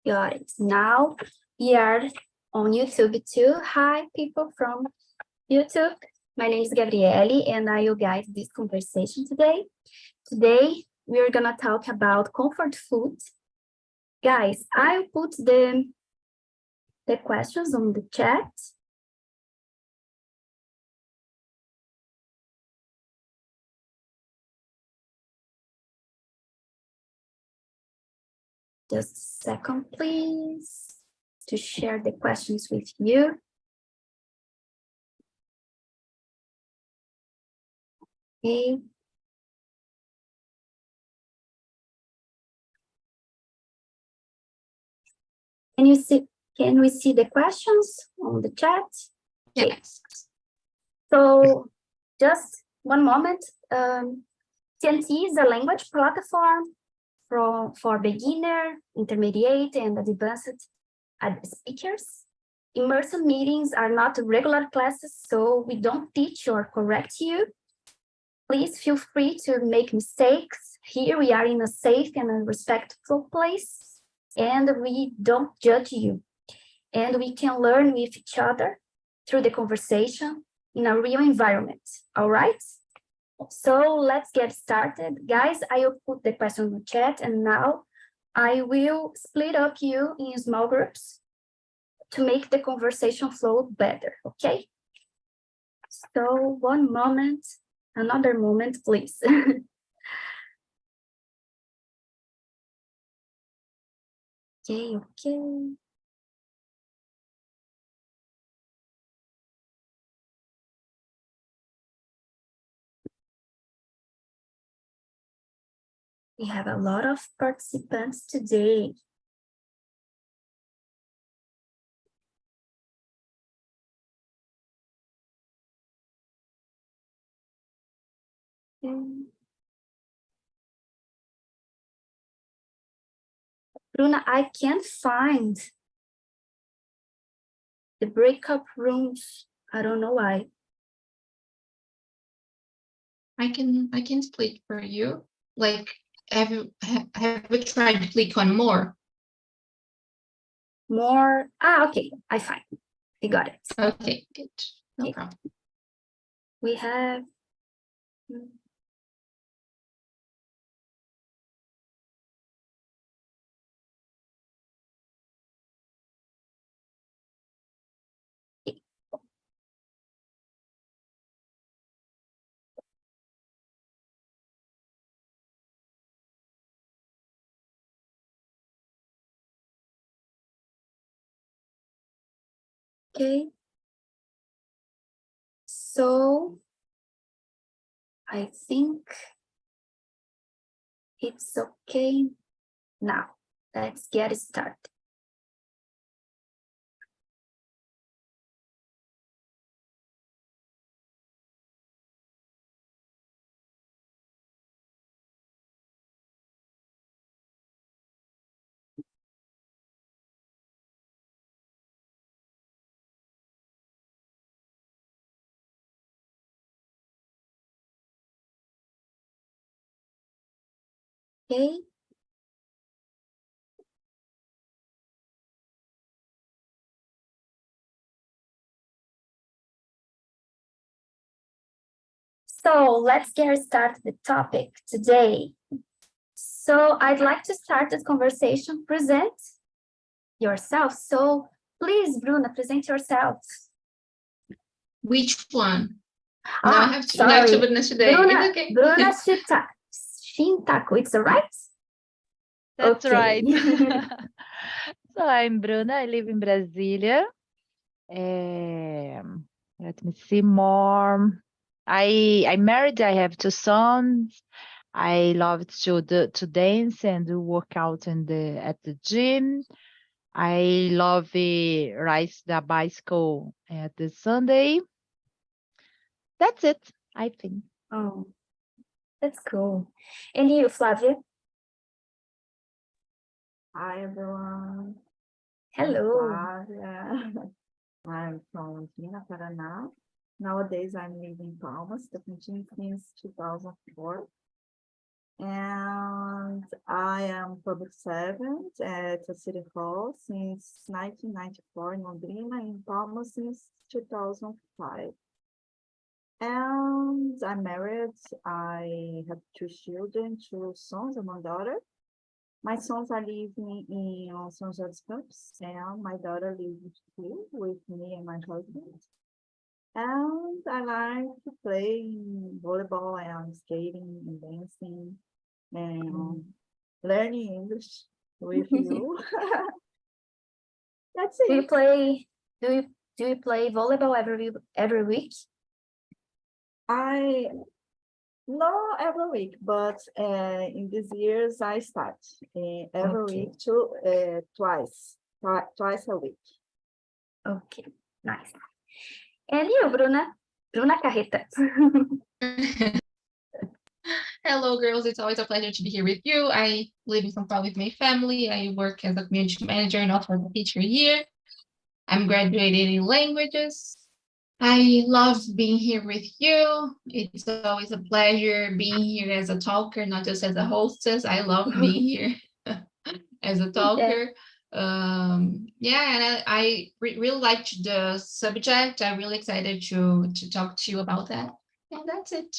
Got it. Now we are on YouTube too. Hi, people from YouTube. My name is Gabriele, and I will guide this conversation today. Today, we're gonna talk about comfort food. Guys, I'll put the questions on the chat. Just a second, please, to share the questions with you. Okay. Can we see the questions on the chat? Yes. So just one moment. TNT is a language platform for beginner, intermediate, and advanced speakers. Immersion meetings are not regular classes, so we don't teach or correct you. Please feel free to make mistakes. Here we are in a safe and a respectful place, and we don't judge you. And we can learn with each other through the conversation in a real environment, all right? So let's get started. Guys, I will put the question in the chat, and now I will split up you in small groups to make the conversation flow better, okay? So one moment, another moment, please. Okay. We have a lot of participants today. Bruna, I can't find the breakup rooms. I don't know why. I can split for you. Like, have you tried to click on more? More. Okay, I find. We got it. Okay, good. No Okay. problem. We have. Okay. So I think it's okay now. Let's get started. Okay. So let's get started the topic today. So I'd like to start this conversation. Present yourself. So please, Bruna, present yourself. Which one? Now I have to sorry. Bruna today. Bruna, Okay. Bruna Shintaku, it's right? That's Okay. right. So I'm Bruna. I live in Brasília. Let me see more. I'm married. I have 2 sons. I love to dance and do workout at the gym. I love ride the bicycle at the Sunday. That's it, I think. Oh, that's cool. And you, Flavia? Hi, everyone. Hello. Flavia. I'm from Minas, Paraná. Nowadays, I'm living in Palmas, Tocantins since 2004. And I am public servant at the City Hall since 1994 in Londrina, in Palma since 2005. And I'm married. I have 2 children, 2 sons and 1 daughter. My sons are living in São José dos Campos, and my daughter lives here with me and my husband. And I like to play volleyball and skating and dancing and learning English with you. That's Do you it. play? Do you play volleyball every week? Not every week, but in these years I start every Okay. week twice a week. Okay, nice. And you, Bruna? Bruna Carreta. Hello, girls. It's always a pleasure to be here with you. I live in São Paulo with my family. I work as a community manager and also as a teacher here. I'm graduated in languages. I love being here with you. It's always a pleasure being here as a talker, not just as a hostess. I love being here as a talker. Yeah, and I really liked the subject. I'm really excited to talk to you about that. And that's it.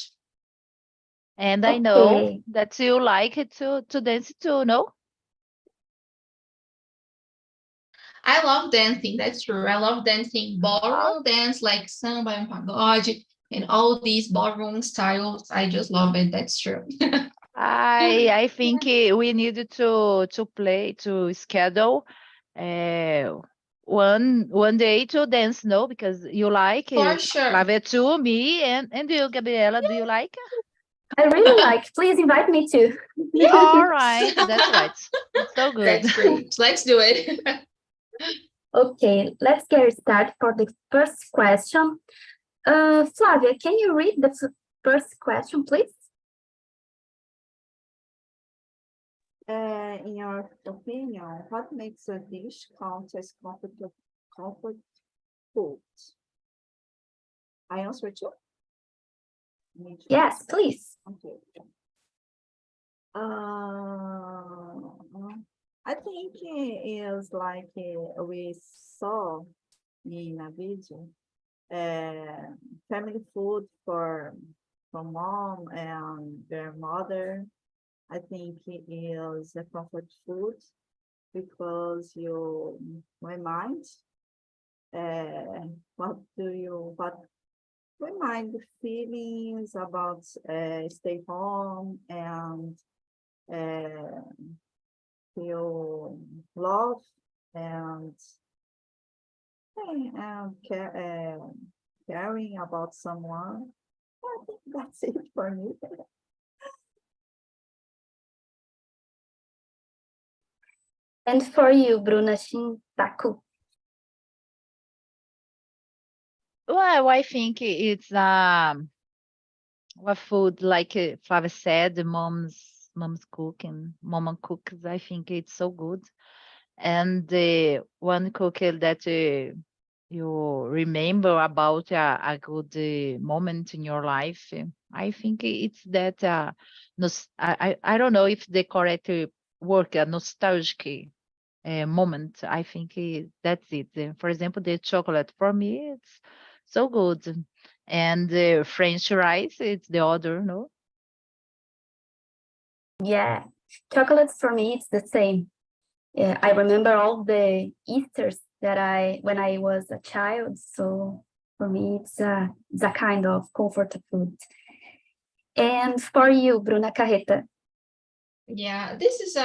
And I know Okay. that you like it to dance too, no? I love dancing, that's true. I love dancing ballroom dance like samba and pagode and all these ballroom styles. I just love it, that's true. I think we need to schedule one day to dance, no? Because you like For sure. Flávia too, me and you, Gabriela, do you like? I really like. Please invite me too. All right, that's right. So good. That's great. Let's do it. Okay, let's get started for the first question. Flavia, can you read the first question, please? In your opinion, what makes a dish count as comfort food? I answer too. Yes, please. Okay. I think it is like we saw in a video, family food from mom and their mother. I think it is a comfort food because you remind what remind the feelings about stay home and feel love and caring about someone. I think that's it for me. And for you, Bruna Shintaku. Well, I think it's a food like Flávia said, mom's cooking, mama cooks. I think it's so good. And one cookie that you remember about a good moment in your life, I think it's that I don't know if the correct word, a nostalgic moment. I think that's it. For example, the chocolate for me, it's so good. And French rice, it's the other, no? Yeah, chocolates for me, it's the same. Yeah, I remember all the Easters that when I was a child. So for me, it's a kind of comfort food. And for you, Bruna Carreta. Yeah, this is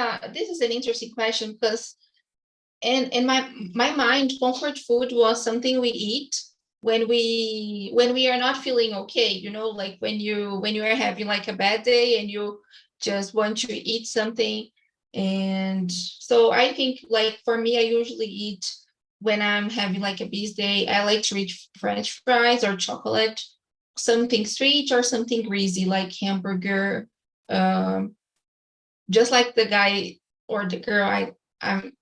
an interesting question because in my mind, comfort food was something we eat when we are not feeling okay, like when you are having like a bad day and you just want to eat something. And so I think like for me, I usually eat when I'm having like a busy day. I like to eat French fries or chocolate, something sweet or something greasy like hamburger. Just like the guy or the girl, I'm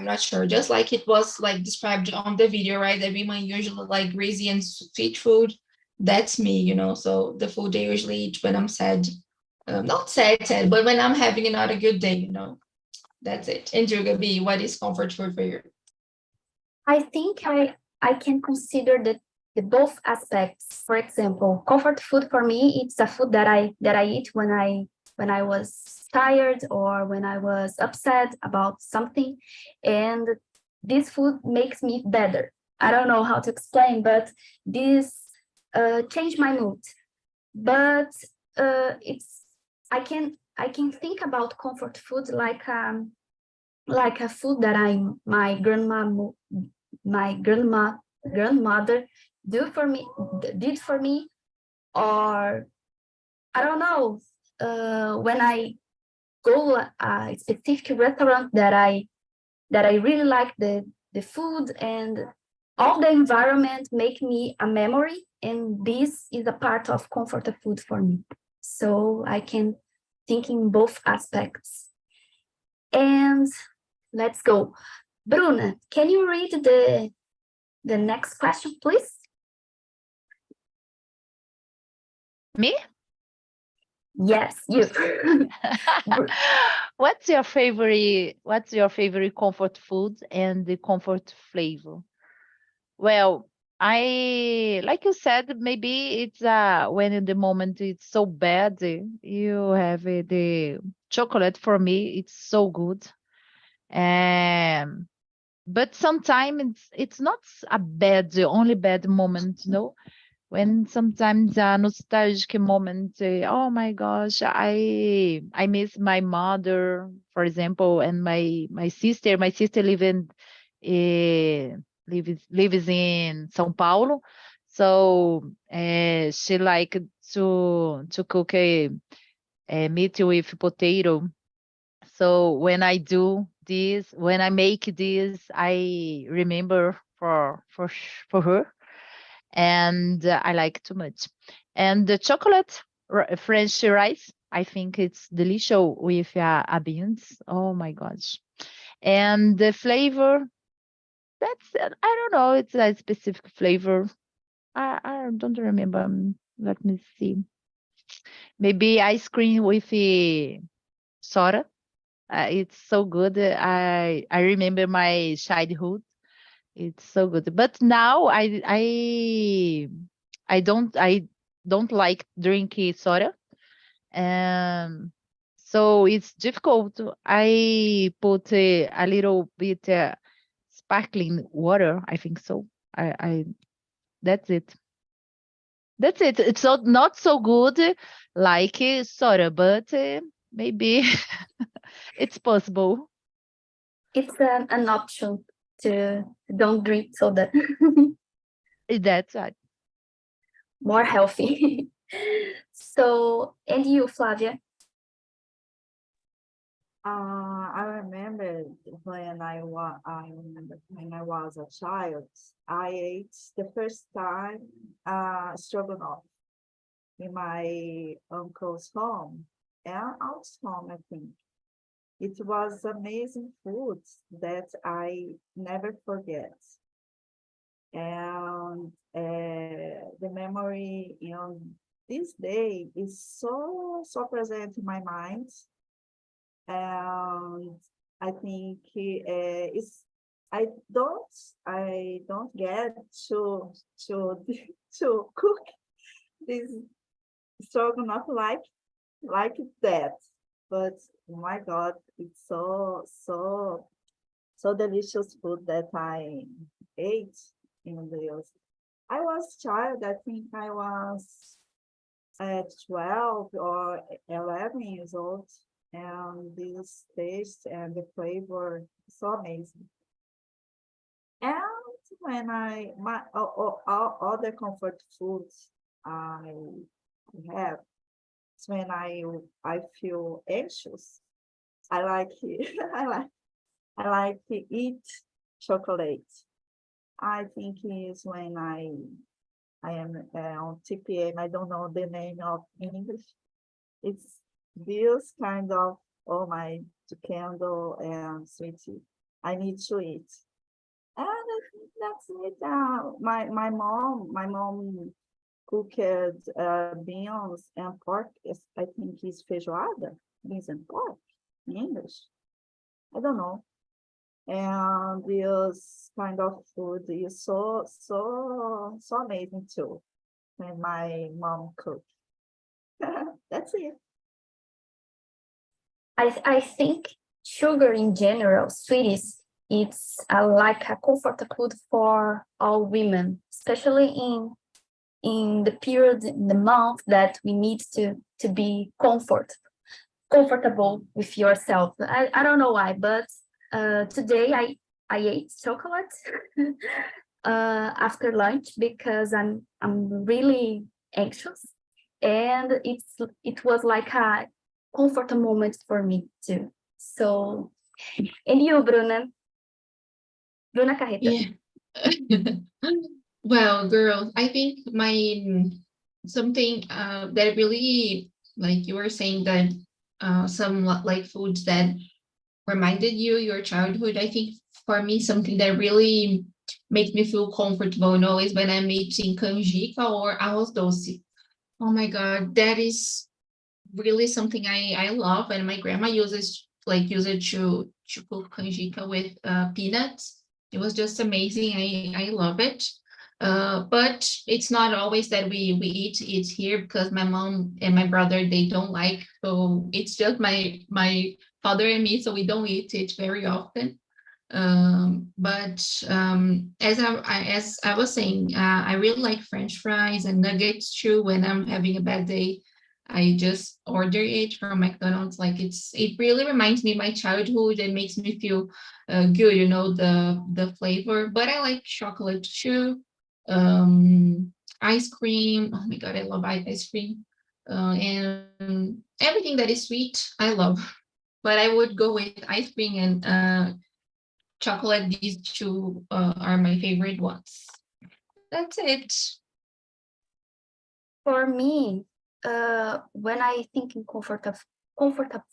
not sure, just like it was like described on the video, right? That women usually like greasy and sweet food. That's me, so the food I usually eat when I'm sad not sad, but when I'm having not a good day, you know. That's it. And you, Gabi, what is comfort food for you? I think I can consider the both aspects. For example, comfort food for me, it's a food that I eat when I was tired or when I was upset about something, and this food makes me better. I don't know how to explain, but this changed my mood. But it's I can think about comfort food like a food that my grandmother did for me, or I don't know, when I go a specific restaurant that I really like the food, and all the environment make me a memory, and this is a part of comfort food for me. So I can think in both aspects. And let's go. Bruna, can you read the next question, please? Me? Yes, you. What's your favorite comfort food and the comfort flavor? Well, like you said, maybe it's when in the moment it's so bad, you have the chocolate. For me, it's so good. But sometimes it's not the only bad moment, no. When sometimes a nostalgic moment, oh my gosh, I miss my mother, for example, and my sister. My sister uh, lives in São Paulo, so she like to cook a meat with potato. So when I make this, I remember for her, and I like too much. And the chocolate French rice, I think it's delicious with beans. Oh my gosh! And the flavor, I don't know. It's a specific flavor. I don't remember. Let me see. Maybe ice cream with soda. It's so good. I remember my childhood. It's so good. But now I don't like drinking soda. Um, so it's difficult. I put a little bit sparkling water. I think so. I That's it. That's it. It's not so good like soda, but maybe it's possible. It's an option to don't drink soda. That's right. More healthy. So, and you, Flavia? I remember when I was a child, I ate the first time stroganoff in my uncle's home and aunt's home, I think. It was amazing food that I never forget. And the memory, this day is so present in my mind. And I think it's I don't get to to cook this stroganoff like that, but oh my God, it's so delicious food that I ate in the. I was child. I think I was at 12 or 11 years old, and this taste and the flavor is so amazing. And when all other comfort foods I have, it's when I feel anxious. I like I like to eat chocolate. I think it's when I am on TPM. I don't know the name of in English. It's this kind of, oh my, candle and sweetie. I need to eat. And I think that's it. My mom cooked beans and pork. I think is feijoada, beans and pork in English. I don't know. And this kind of food is so amazing too when my mom cooks. That's it. I think sugar in general, sweeties, it's like a comfort food for all women, especially in the period, in the month that we need to be comfortable with yourself. I don't know why, but today I ate chocolate after lunch because I'm really anxious, and it was like a comfort moment for me too. So, and you, Bruna Carreta. Yeah. Well, girl, I think something that really, like you were saying, that some like foods that reminded you your childhood. I think for me, something that really makes me feel comfortable, is when I'm eating canjica or arroz doce. Oh my God, that is really something I love, and my grandma use it to cook canjica with peanuts. It was just amazing. I love it. But it's not always that we eat it here, because my mom and my brother, they don't like, so it's just my father and me, so we don't eat it very often. But as I was saying, I really like French fries and nuggets too. When I'm having a bad day, I just order it from McDonald's. Like it really reminds me of my childhood and makes me feel good, the flavor. But I like chocolate too. Ice cream. Oh my God, I love ice cream. And everything that is sweet, I love. But I would go with ice cream and chocolate. These two are my favorite ones. That's it. For me, when I think in comfort of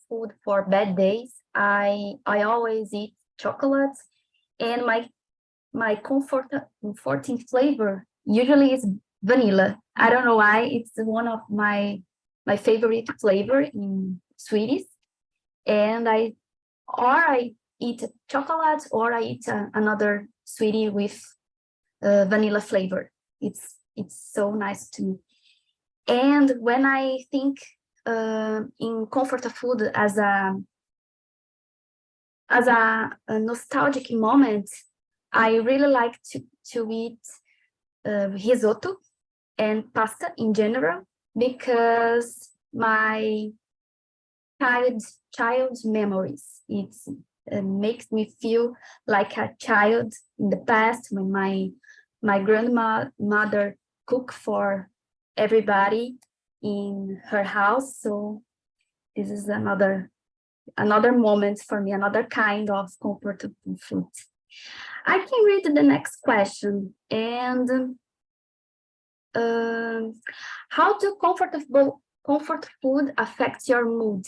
food for bad days, I always eat chocolates, and my comforting flavor usually is vanilla. I don't know why. It's one of my favorite flavor in sweeties, and I eat chocolate, or I eat another sweetie with vanilla flavor. It's so nice to me. And when I think in comfort food as a nostalgic moment, I really like to eat risotto and pasta in general, because my child memories, it makes me feel like a child in the past, when my grandmother cooked for everybody in her house. So this is another moment for me, another kind of comfort food. I can read the next question. And how do comfort food affect your mood?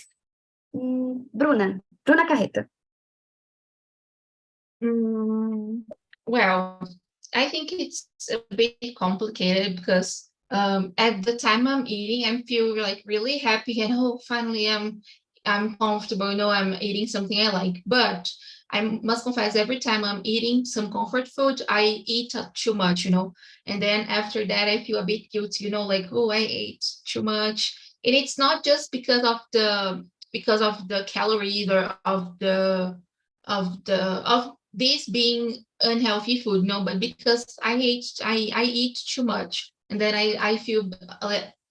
Bruna Carreta. Well, I think it's a bit complicated, because at the time I'm eating, I feel like really happy, and finally I'm comfortable. I'm eating something I like. But I must confess, every time I'm eating some comfort food, I eat too much, and then after that I feel a bit guilty, like, oh, I ate too much. And it's not just because of the calories, or of this being unhealthy food, no, but because I eat too much, and then I feel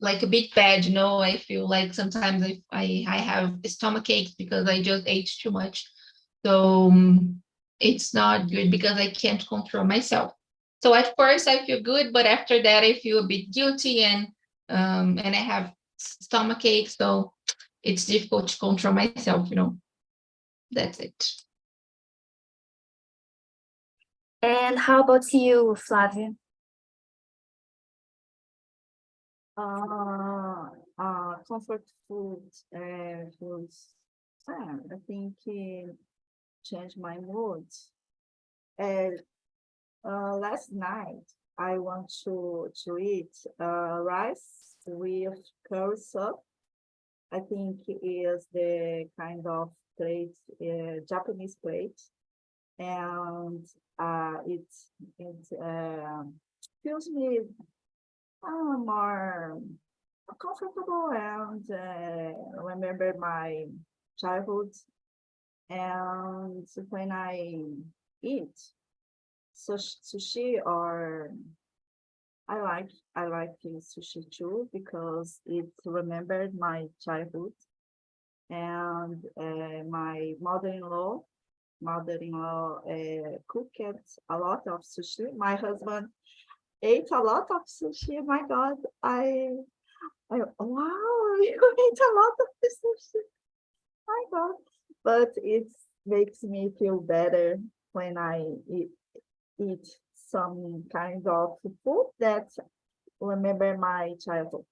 like a bit bad, I feel like sometimes I have stomach aches because I just ate too much. So it's not good, because I can't control myself. So at first I feel good, but after that I feel a bit guilty, and I have stomach aches, so it's difficult to control myself. That's it. And how about you, Flavia? Comfort food foods. I think change my mood. Last night I want to eat rice with curry soup. I think it is the kind of plate, Japanese plate, and it feels me more comfortable and remember my childhood. And when I eat sushi, or I like sushi too because it remembered my childhood, and my mother-in-law cooked a lot of sushi. My husband ate a lot of sushi. My God, wow, you ate a lot of the sushi. My God, but it makes me feel better when I eat some kind of food that remember my childhood.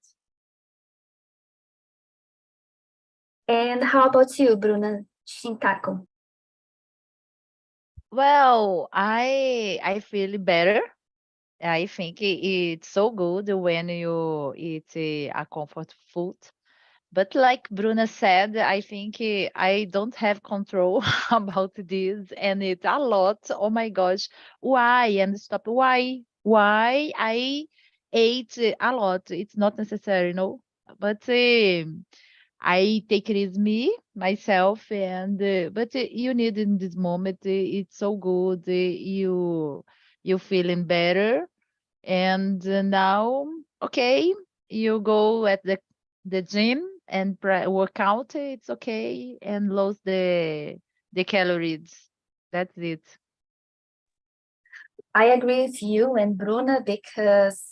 And how about you, Bruna Shinkaku? Well, I feel better. I think it's so good when you eat a comfort food. But like Bruna said, I think I don't have control about this and it's a lot. Oh my gosh, why? And stop. Why? Why I ate a lot? It's not necessary, no. But I take it as me myself, and but you need in this moment. It's so good. You feeling better, and now okay, you go at the gym and work out. It's okay, and lose the calories. That's it. I agree with you and Bruna because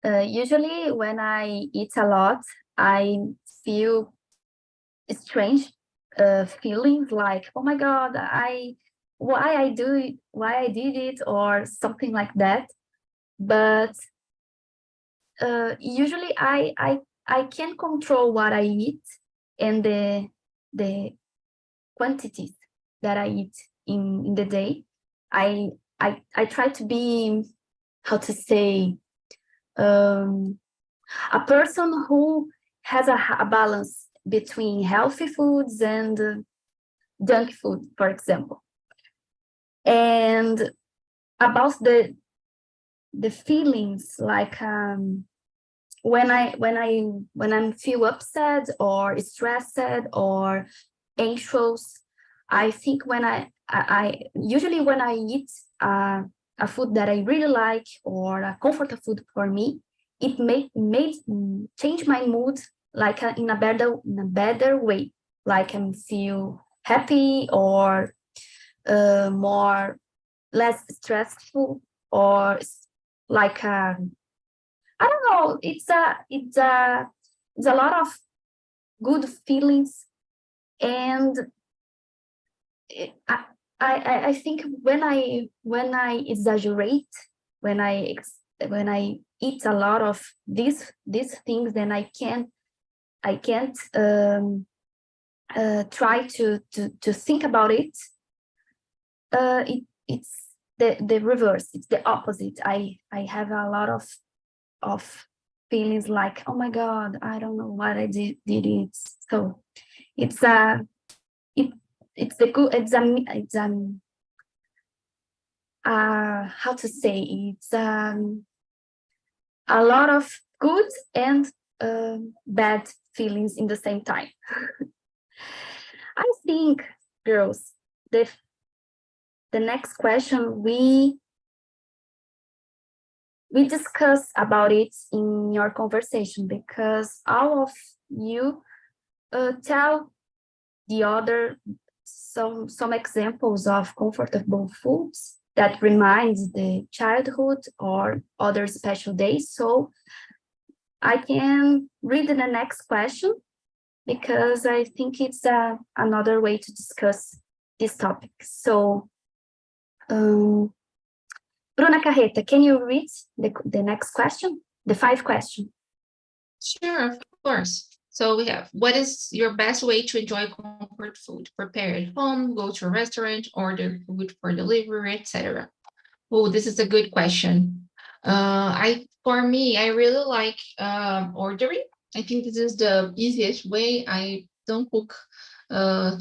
usually when I eat a lot, I feel strange feelings like, oh my God, why I did it or something like that. But usually I can control what I eat and the quantities that I eat in the day. I try to be, how to say, a person who has a balance between healthy foods and junk food, for example. And about the feelings, like when I feel upset or stressed or anxious, I think when I usually when I eat a food that I really like or a comfort food for me, it made change my mood like in a better way, like I feel happy or more less stressful, or like I don't know, it's a lot of good feelings. And I think when I exaggerate, when I eat a lot of these things, then I can't try to think about it. It's the reverse. It's the opposite. I have a lot of feelings like, oh my God, I don't know what I did it. So it's it's the good, how to say, it's a lot of good and bad feelings in the same time. I think, girls, the next question we discuss about it in your conversation, because all of you tell the other some examples of comfortable foods that reminds the childhood or other special days. So I can read the next question because I think it's another way to discuss this topic. So Bruna Carreta, can you read the next question, the 5th question? Sure, of course. So we have, what is your best way to enjoy comfort food? Prepare at home, go to a restaurant, order food for delivery, etc. Oh, this is a good question. For me, I really like ordering. I think this is the easiest way. I don't cook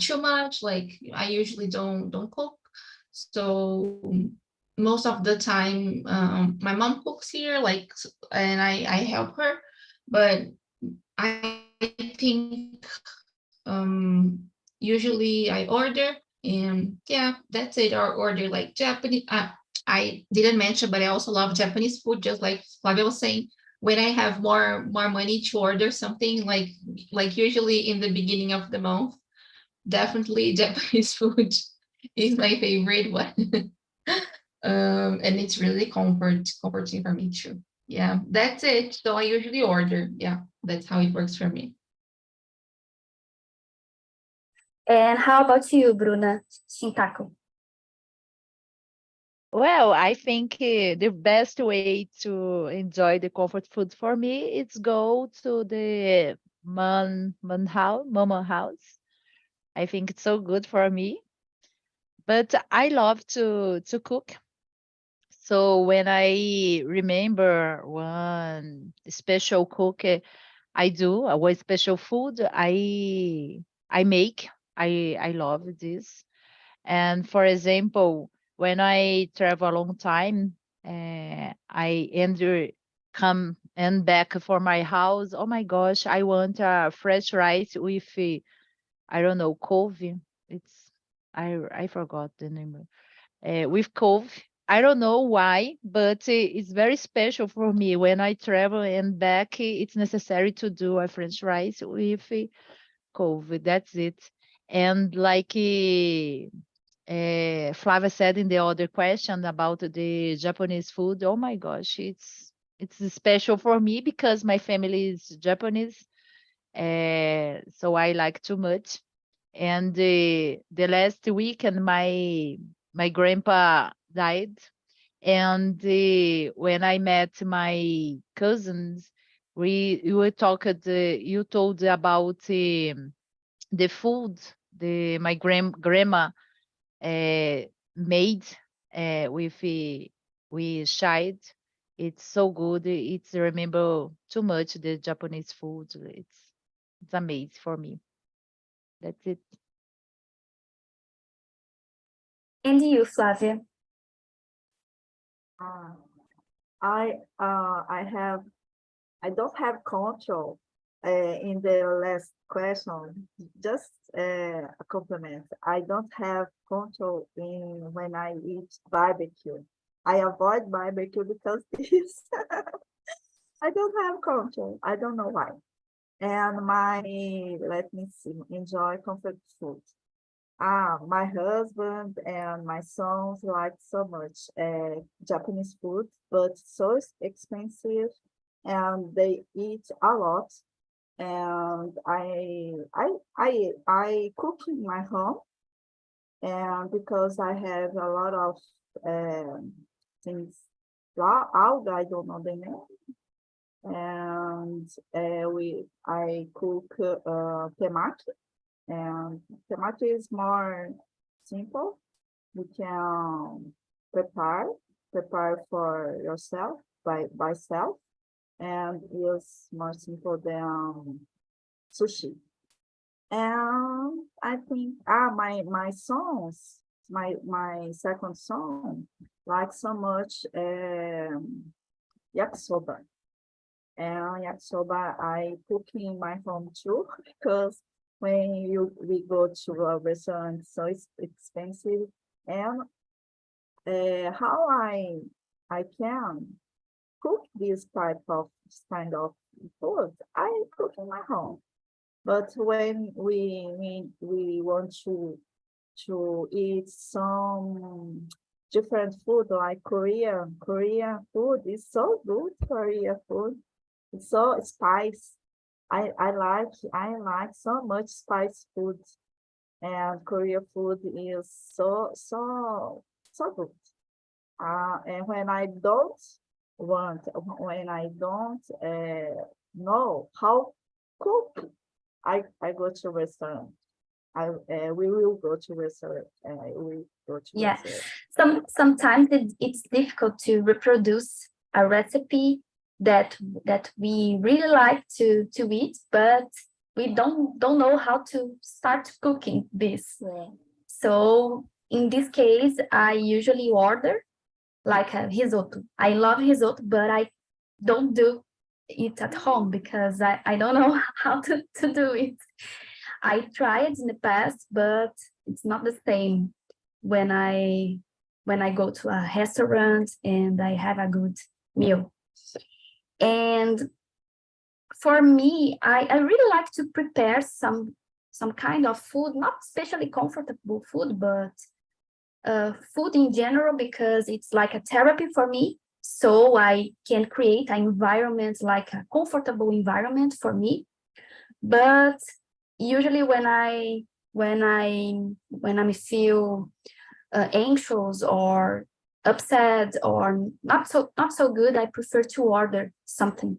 too much. Like I usually don't cook. So most of the time, my mom cooks here, like, and I help her. But I think usually I order, and yeah, that's it. Or order like Japanese. I didn't mention, but I also love Japanese food, just like Flavia was saying. When I have more money to order something, like usually in the beginning of the month, definitely Japanese food is my favorite one. And it's really comforting for me too. Yeah, that's it. So I usually order. Yeah, that's how it works for me. And how about you, Bruna Shintako? Well, I think the best way to enjoy the comfort food for me is go to the mama house. I think it's so good for me. But I love to cook. So when I remember one special cook I do, one special food I make, I love this. And for example, when I travel a long time, I enter come and back for my house. Oh my gosh, I want a fresh rice with I don't know, couve. It's I forgot the name. With couve. I don't know why, but it's very special for me. When I travel and back, it's necessary to do a French rice with couve. That's it. And like Flávia said in the other question about the Japanese food, oh my gosh, it's special for me because my family is Japanese, so I like too much. And the last weekend, my grandpa died, and when I met my cousins, we were talking. You told about the food my grandma made with child. It's so good. It's remember too much the Japanese food. It's amazing for me. That's it. And you, Flavia? I don't have control in the last question. Just a compliment. I don't have control in when I eat barbecue. I avoid barbecue because this I don't have control. I don't know why. And let me see, enjoy comfort food. My husband and my sons like so much Japanese food, but so expensive, and they eat a lot. And I cook in my home, and because I have a lot of things, alga, I don't know the name, and I cook temaki. And tomato is more simple. You can prepare for yourself by self, and it's more simple than sushi. And I think my sons, my second son like so much yakisoba. And yakisoba I cook in my home too because when we go to a restaurant, so it's expensive. And how I can cook this kind of food, I cook in my home. But when we want to eat some different food like Korean food is so good. Korean food, it's so spicy. I like so much spice food, and Korean food is so good. And when I don't know how cook, I go to restaurant. We will go to restaurant. We go to Yeah, restaurant. sometimes it's difficult to reproduce a recipe that we really like to eat, but we don't know how to start cooking this. Yeah. So in this case, I usually order like a risotto. I love risotto, but I don't do it at home because I don't know how to do it. I tried in the past, but it's not the same when I go to a restaurant and I have a good meal. And for me, I really like to prepare some kind of food, not especially comfortable food, but food in general, because it's like a therapy for me. So I can create an environment, like a comfortable environment for me. But usually when I feel anxious or upset or not so good, I prefer to order something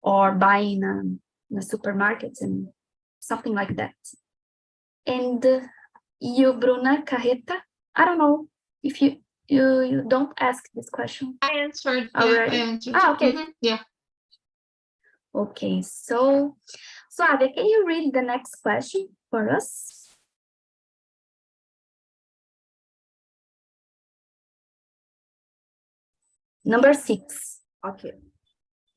or buy in a supermarket and something like that. And you, Bruna Carreta, I don't know if you don't ask this question. I answered. Already? Yeah, I answered. Okay. Yeah. Okay, so Flavia, can you read the next question for us? Number 6. Okay.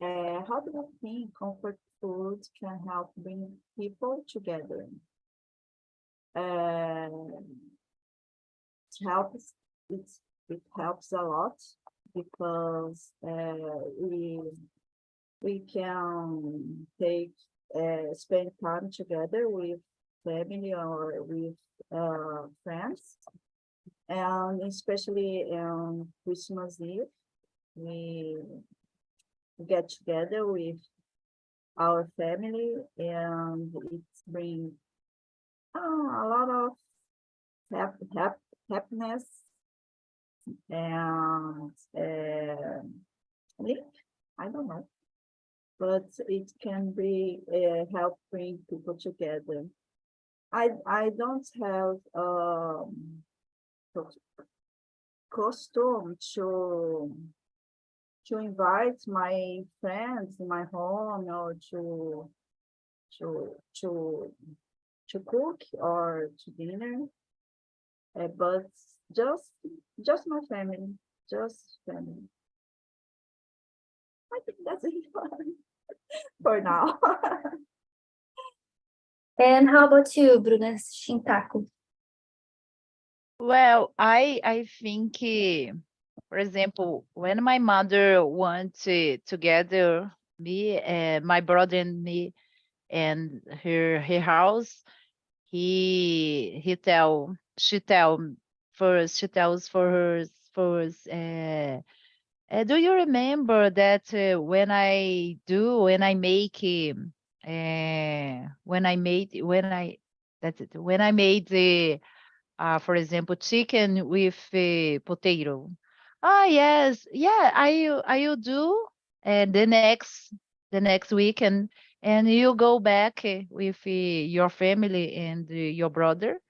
How do you think comfort food can help bring people together? It helps a lot because we can spend time together with family or with friends, and especially on Christmas Eve, we get together with our family, and it brings a lot of happiness and link. I don't know, but it can be help bring people together. I don't have custom to invite my friends in my home or to cook or to dinner, but just my family, just family. I think that's it for now. And how about you, Bruna Shintaku? Well, I think, for example, when my mother wants to gather me, my brother and me, and her house, she tells for her first. Do you remember that when I made the for example, chicken with potato. Ah, yes, yeah, I will do. And the next week, and you go back with your family and your brother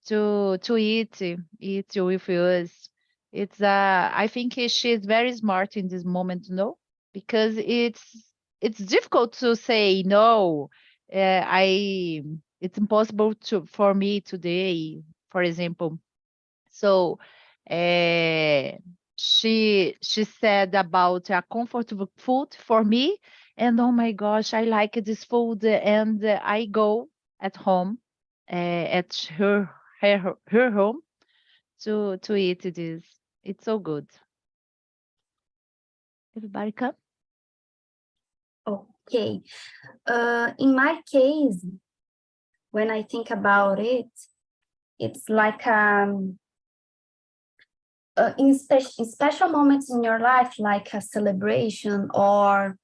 to eat with us. It's I think she's very smart in this moment, no, because it's difficult to say no. It's impossible for me today, for example. So she said about a comfortable food for me, and oh my gosh, I like this food, and I go at home, at her home to eat this. It's so good. Everybody come. Okay. In my case, when I think about it, it's like in special moments in your life, like a celebration, or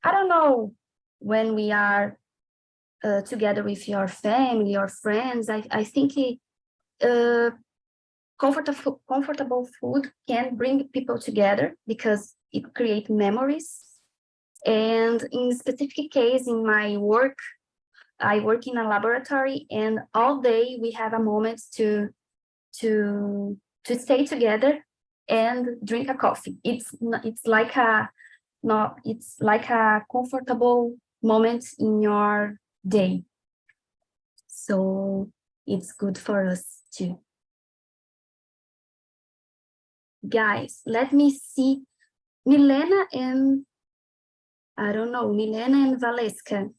I don't know, when we are together with your family or friends, I think comfortable food can bring people together because it creates memories. And in specific case, in my work, I work in a laboratory, and all day we have a moment to stay together and drink a coffee. It's like not, it's like a comfortable moment in your day. So it's good for us too. Guys, let me see. Milena and, I don't know, Milena and Valeska.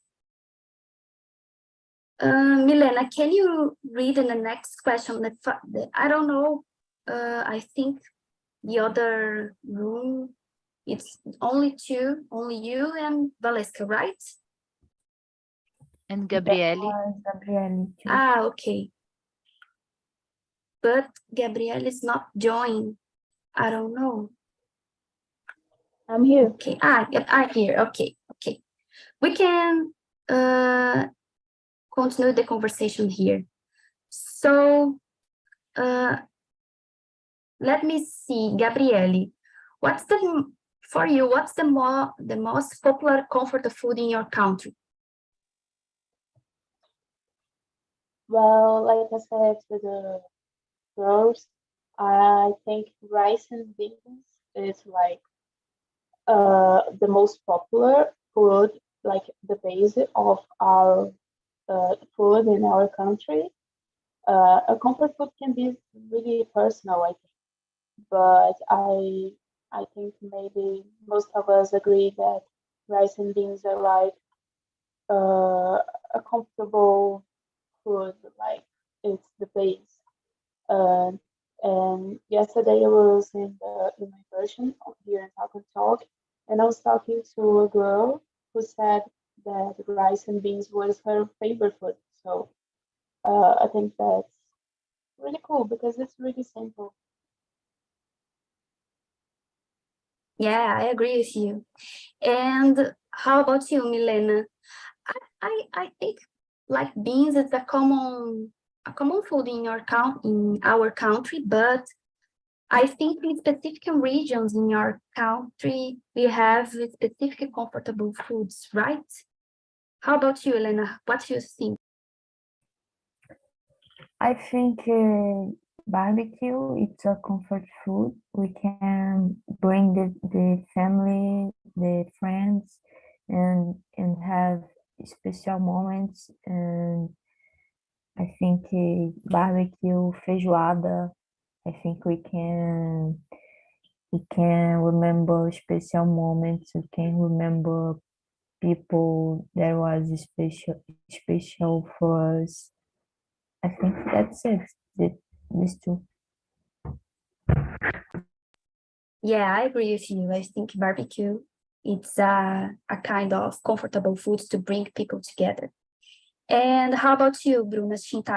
Milena, can you read in the next question? I don't know. I think the other room, it's only you and Valeska, right? And Gabriele. Gabriele too. Ah, okay. But Gabrielle is not joined. I don't know. I'm here. Okay. I'm here. Okay. We can continue the conversation here. So let me see, Gabriele. What's the most popular comfort food in your country? Well, like I said to the girls, I think rice and beans is like the most popular food, like the base of our food in our country. A comfort food can be really personal, I think, but I think maybe most of us agree that rice and beans are like a comfortable food, like it's the base. Uh, and yesterday I was in the immersion here in TALKNTALK, and I was talking to a girl who said that rice and beans was her favorite food. So I think that's really cool because it's really simple. Yeah, I agree with you. And how about you, Milena? I think like beans is a common food in our country, but I think in specific regions in your country we have specific comfortable foods, right? How about you, Elena? What do you think? I think barbecue, it's a comfort food. We can bring the family, the friends, and have special moments. And I think barbecue, feijoada, I think we can remember special moments. We can remember people that was special for us. I think that's it. These two. Yeah, I agree with you. I think barbecue, it's a kind of comfortable food to bring people together. And how about you, Bruna Shinta?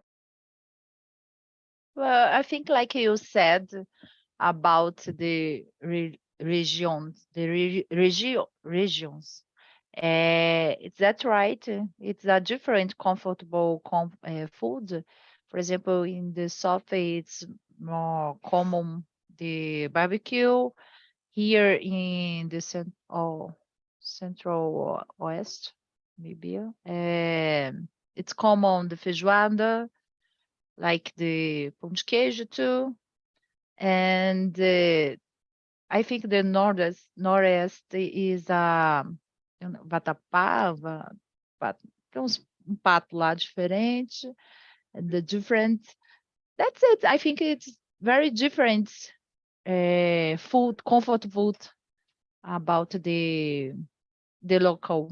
Well, I think like you said about the regions, regions. Is that right? It's a different comfortable food. For example, in the south, it's more common the barbecue. Here in the central west, maybe, it's common the feijoada, like the pão de queijo too. And I think the northeast is vatapá, but tem um pato lá diferente, and the different. That's it. I think it's very different food, comfort food about the local.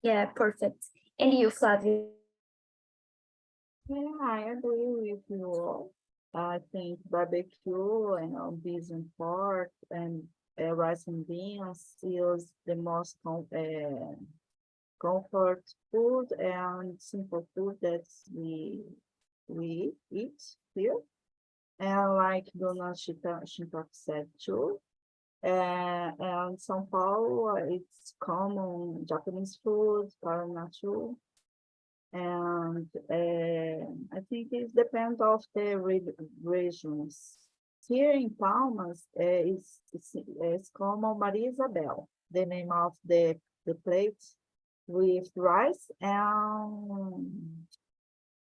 Yeah, perfect. And you, Flavio? Yeah, I agree with you all. I think barbecue and beef and pork and rice and beans is the most comfort food and simple food that we eat here. And like Dona Shintok said too, and São Paulo, it's common Japanese food, Paraná too. And I think it depends of the regions. Here in Palmas, it's common Maria Isabel, the name of the plate with rice and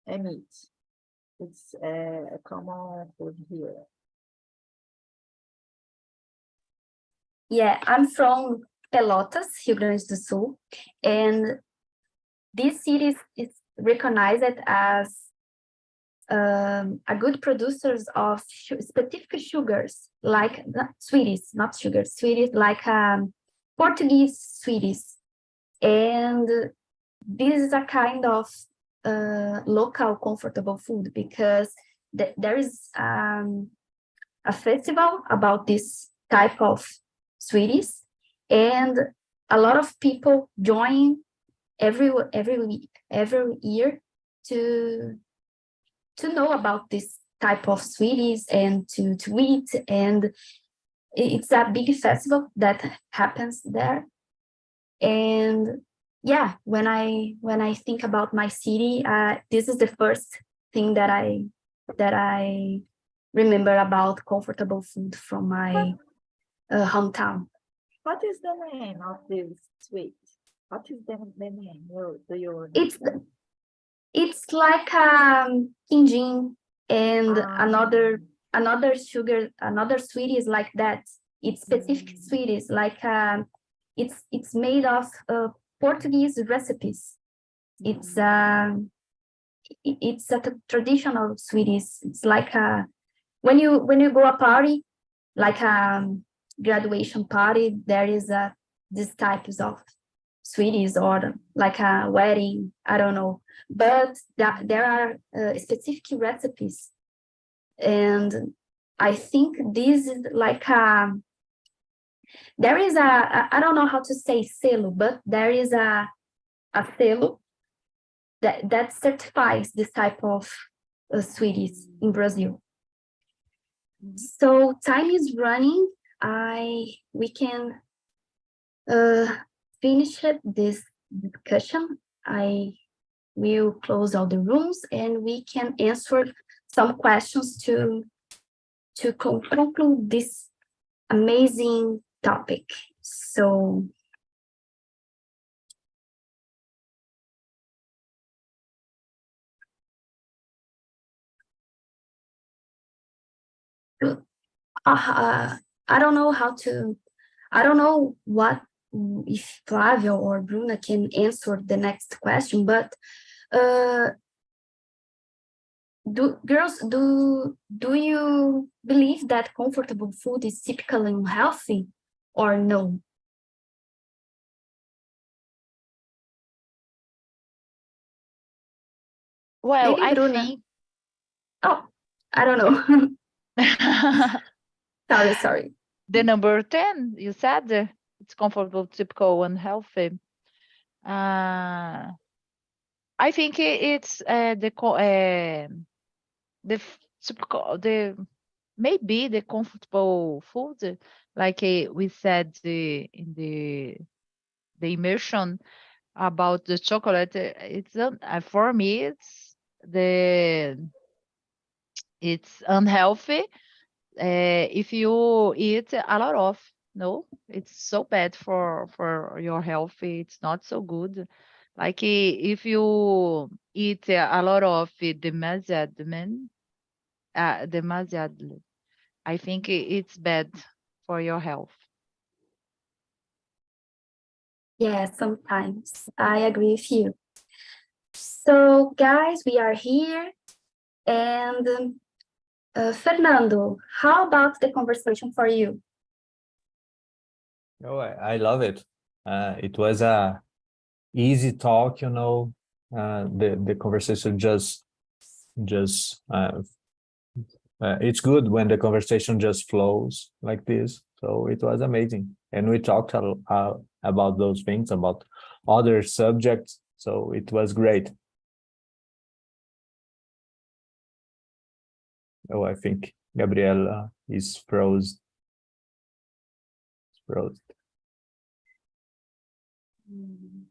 meat. It's a common food here. Yeah, I'm from Pelotas, Rio Grande do Sul, and this city is recognized as a good producers of specific sugars, like sweeties, not sugars, sweeties like Portuguese sweeties. And this is a kind of local comfortable food because there is a festival about this type of sweeties, and a lot of people join every year to know about this type of sweeties and to eat, and it's a big festival that happens there. And yeah, when I think about my city, this is the first thing that I remember about comfortable food from my hometown. What is the name of this sweet? What is the name? Do you It's like quindim and another sugar, another sweet is like that. It's specific sweet is like it's made of Portuguese recipes. It's a traditional sweeties. It's like when you go a party, like a graduation party, there is this types of sweeties, or like a wedding, I don't know, but there are specific recipes, and I think this is like there is I don't know how to say selo, but there is a selo that certifies this type of sweeties in Brazil. So time is running. We can finish this discussion. I will close all the rooms and we can answer some questions to conclude this amazing topic. So I don't know I don't know what if Flavio or Bruna can answer the next question, but do you believe that comfortable food is typically unhealthy or no? Well, Maybe I Bruna. think Oh, I don't know. Sorry. the number 10, you said it's comfortable, typical, unhealthy. I think it's maybe the comfortable food, like we said in the immersion about the chocolate. It's for me it's unhealthy if you eat a lot of. No, it's so bad for your health. It's not so good. Like if you eat a lot of demasiado, I think it's bad for your health. Yeah, sometimes I agree with you. So guys, we are here, and Fernando, how about the conversation for you? Oh, I love it. It was a easy talk, the conversation it's good when the conversation just flows like this. So it was amazing. And we talked about those things, about other subjects. So it was great. Oh, I think Gabriela is froze.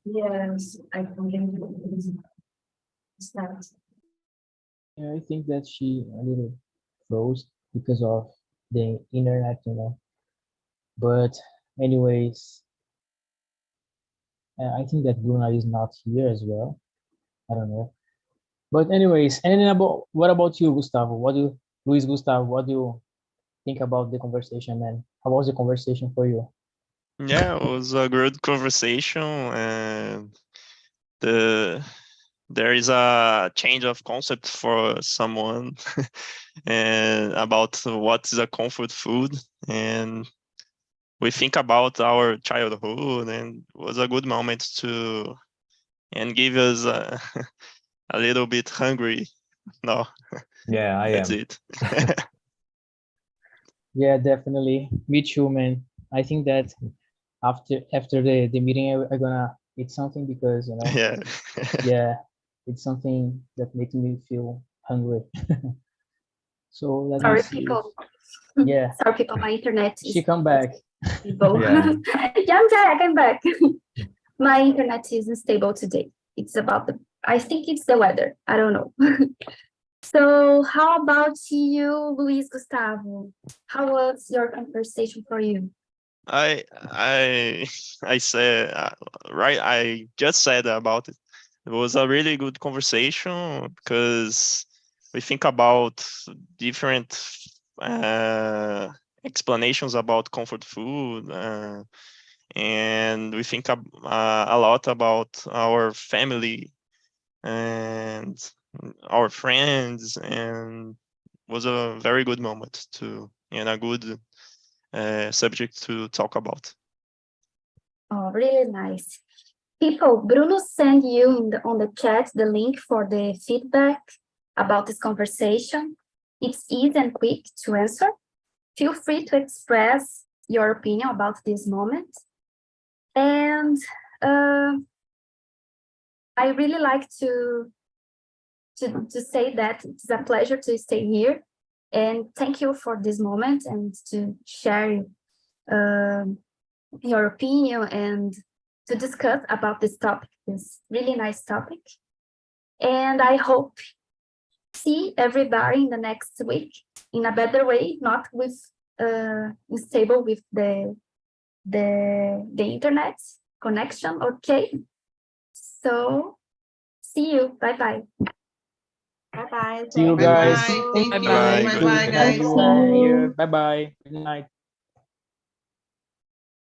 Yes, I can start. Yeah, I think that she a little froze because of the internet, But anyways, I think that Bruna is not here as well. I don't know. But anyways, and then what about you, Gustavo? Luis Gustavo, what do you think about the conversation, and how was the conversation for you? Yeah, it was a good conversation, and there is a change of concept for someone and about what is a comfort food, and we think about our childhood, and it was a good moment to and give us a little bit hungry. No, Yeah, I that's am. it. Yeah, definitely. Me too, man. I think that after the meeting, I'm gonna eat something because Yeah. yeah, it's something that makes me feel hungry. So let me Sorry, see. people. Yeah, Sorry, people. My internet is she come back. stable. Yeah. Yeah, I'm back. My internet is unstable today. It's about I think it's the weather. I don't know. So how about you, Luis Gustavo? How was your conversation for you? I I said right. I just said about it. It was a really good conversation because we think about different explanations about comfort food, and we think a lot about our family and our friends, and was a very good moment to and a good subject to talk about. Oh, really nice. People, Bruno sent you on the chat the link for the feedback about this conversation. It's easy and quick to answer. Feel free to express your opinion about this moment. And I really like to say that it's a pleasure to stay here. And thank you for this moment and to share your opinion and to discuss about this topic, this really nice topic. And I hope see everybody in the next week in a better way, not with unstable with the internet connection. Okay. So see you. Bye-bye. Bye bye. See you Thank guys. Bye. Thank you. Bye. Bye bye, Good to have guys. you all here. Bye bye. Good night.